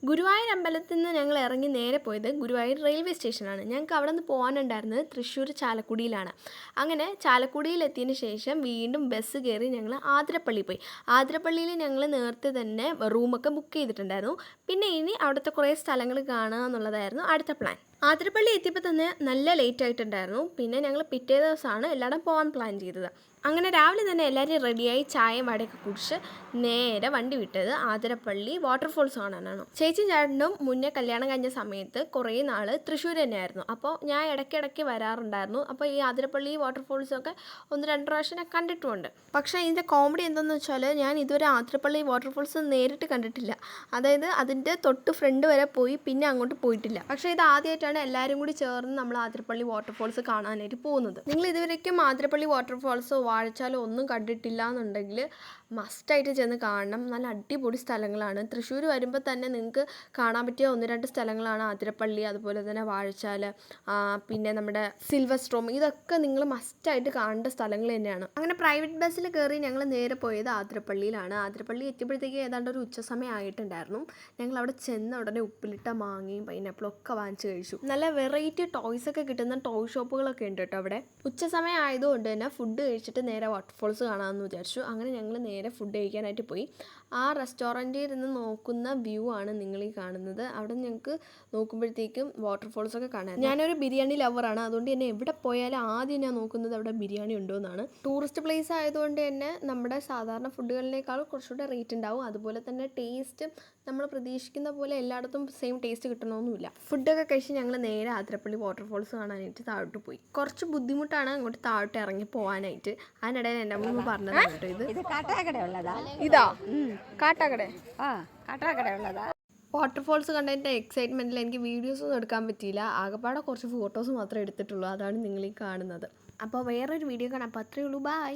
ഗുരുവായൂർ അമ്പലത്തിൽ നിന്ന് ഞങ്ങൾ ഇറങ്ങി നേരെ പോയത് ഗുരുവായൂർ റെയിൽവേ സ്റ്റേഷനാണ്. ഞങ്ങൾക്ക് അവിടെ നിന്ന് പോകാനുണ്ടായിരുന്നത് തൃശ്ശൂർ ചാലക്കുടിയിലാണ്. അങ്ങനെ ചാലക്കുടിയിലെത്തിയതിന് ശേഷം വീണ്ടും ബസ് കയറി ഞങ്ങൾ ആതിരപ്പള്ളി പോയി. ആതിരപ്പള്ളിയിൽ ഞങ്ങൾ നേരത്തെ തന്നെ റൂമൊക്കെ ബുക്ക് ചെയ്തിട്ടുണ്ടായിരുന്നു. പിന്നെ ഇനി അവിടുത്തെ കുറേ സ്ഥലങ്ങൾ കാണുക എന്നുള്ളതായിരുന്നു അടുത്ത പ്ലാൻ. ആതിരപ്പള്ളി എത്തിയപ്പോൾ തന്നെ നല്ല ലേറ്റ് ആയിട്ടുണ്ടായിരുന്നു. പിന്നെ ഞങ്ങൾ പിറ്റേ ദിവസമാണ് എല്ലായിടം പോകാൻ പ്ലാൻ ചെയ്തത്. അങ്ങനെ രാവിലെ തന്നെ എല്ലാവരും റെഡിയായി ചായയും വടയൊക്കെ കുടിച്ച് നേരെ വണ്ടി വിട്ടത് ആതിരപ്പള്ളി വാട്ടർഫോൾസ് കാണാനാണ്. ചേച്ചിയും ചേട്ടനും മുന്നേ കല്യാണം കഴിഞ്ഞ സമയത്ത് കുറേ നാൾ തൃശ്ശൂർ തന്നെയായിരുന്നു. അപ്പോൾ ഞാൻ ഇടയ്ക്കിടയ്ക്ക് വരാറുണ്ടായിരുന്നു. അപ്പോൾ ഈ ആതിരപ്പള്ളി വാട്ടർഫോൾസൊക്കെ 1-2 പ്രാവശ്യം ഞാൻ കണ്ടിട്ടുമുണ്ട്. പക്ഷേ ഇതിൻ്റെ കോമഡി എന്താണെന്ന് വെച്ചാൽ ഞാൻ ഇതുവരെ ആതിരപ്പള്ളി വാട്ടർഫോൾസ് നേരിട്ട് കണ്ടിട്ടില്ല. അതായത് അതിൻ്റെ തൊട്ട് ഫ്രണ്ട് വരെ പോയി പിന്നെ അങ്ങോട്ട് പോയിട്ടില്ല. പക്ഷേ ഇത് ആദ്യമായിട്ടാണ് എല്ലാവരും കൂടി ചേർന്ന് നമ്മൾ ആതിരപ്പള്ളി വാട്ടർഫോൾസ് കാണാനായിട്ട് പോകുന്നത്. നിങ്ങൾ ഇതുവരേക്കും ആതിരപ്പള്ളി വാട്ടർഫോൾസോ വാഴച്ചാലോ ഒന്നും കണ്ടിട്ടില്ല എന്നുണ്ടെങ്കിൽ മസ്റ്റായിട്ട് ചെന്ന് കാണണം. നല്ല അടിപൊളി സ്ഥലങ്ങളാണ്. തൃശ്ശൂർ വരുമ്പോൾ തന്നെ നിങ്ങൾക്ക് കാണാൻ പറ്റിയ 1-2 സ്ഥലങ്ങളാണ് ആതിരപ്പള്ളി, അതുപോലെ തന്നെ വാഴച്ചാൽ, പിന്നെ നമ്മുടെ സിൽവർ സ്ട്രോം. ഇതൊക്കെ നിങ്ങൾ മസ്റ്റായിട്ട് കാണേണ്ട സ്ഥലങ്ങൾ തന്നെയാണ്. അങ്ങനെ പ്രൈവറ്റ് ബസ്സിൽ കയറി ഞങ്ങൾ നേരെ പോയത് ആതിരപ്പള്ളിയിലാണ്. ആതിരപ്പള്ളി എത്തിയപ്പോഴത്തേക്ക് ഏതാണ്ട് ഒരു ഉച്ചസമയം ആയിട്ടുണ്ടായിരുന്നു. ഞങ്ങൾ അവിടെ ചെന്ന ഉടനെ ഉപ്പിലിട്ട മാങ്ങയും പൈനാപ്പിളും ഒക്കെ വാങ്ങിച്ച് കഴിച്ചു. നല്ല വെറൈറ്റി ടോയ്സ് ഒക്കെ കിട്ടുന്ന ടോയ് ഷോപ്പുകളൊക്കെ ഉണ്ട് കേട്ടോ അവിടെ. ഉച്ചസമയം ആയതുകൊണ്ട് തന്നെ ഫുഡ് കഴിച്ചിട്ട് നേരെ വാട്ടർഫോൾസ് കാണാമെന്ന് വിചാരിച്ചു. അങ്ങനെ ഞങ്ങൾ നേരെ ഫുഡ് കഴിക്കാനായിട്ട് പോയി. ആ റെസ്റ്റോറൻറ്റിൽ ഇരുന്ന് നോക്കുന്ന വ്യൂ ആണ് നിങ്ങൾ ഈ കാണുന്നത്. അവിടെ ഞങ്ങൾക്ക് നോക്കുമ്പോഴത്തേക്കും വാട്ടർഫോൾസൊക്കെ കാണാൻ. ഞാനൊരു ബിരിയാണി ലവറാണ്. അതുകൊണ്ട് തന്നെ എവിടെ പോയാലും ആദ്യം ഞാൻ നോക്കുന്നത് അവിടെ ബിരിയാണി ഉണ്ടോ എന്നാണ്. ടൂറിസ്റ്റ് പ്ലേസ് ആയതുകൊണ്ട് തന്നെ നമ്മുടെ സാധാരണ ഫുഡുകളിനേക്കാൾ കുറച്ചുകൂടെ റേറ്റ് ഉണ്ടാവും. അതുപോലെ തന്നെ ടേസ്റ്റ് നമ്മൾ പ്രതീക്ഷിക്കുന്ന പോലെ എല്ലായിടത്തും സെയിം ടേസ്റ്റ് കിട്ടണമെന്നില്ല. ഫുഡൊക്കെ കഴിച്ച് ഞങ്ങൾ നേരെ ആതിരപ്പള്ളി വാട്ടർഫോൾസ് കാണാനായിട്ട് താഴോട്ട് പോയി. കുറച്ച് ബുദ്ധിമുട്ടാണ് അങ്ങോട്ട് താഴോട്ട് ഇറങ്ങി പോകാനായിട്ട്. അതിനിടയിൽ എൻ്റെ അമ്മ പറഞ്ഞതാണ് കേട്ടോ ഇത് കാട്ടാക്കടയുള്ളതാ. ഇതാ കാട്ടാക്കട. കാട്ടാക്കടയുള്ളതാ. വാട്ടർഫോൾസ് കണ്ടതിൻ്റെ എക്സൈറ്റ്മെൻറ്റിൽ എനിക്ക് വീഡിയോസൊന്നും എടുക്കാൻ പറ്റിയില്ല. ആകെപ്പാടെ കുറച്ച് ഫോട്ടോസ് മാത്രമേ എടുത്തിട്ടുള്ളൂ. അതാണ് നിങ്ങൾ ഈ കാണുന്നത്. അപ്പോൾ വേറൊരു വീഡിയോ കാണാം. അപ്പോൾ അത്രയേ ഉള്ളൂ. ബൈ.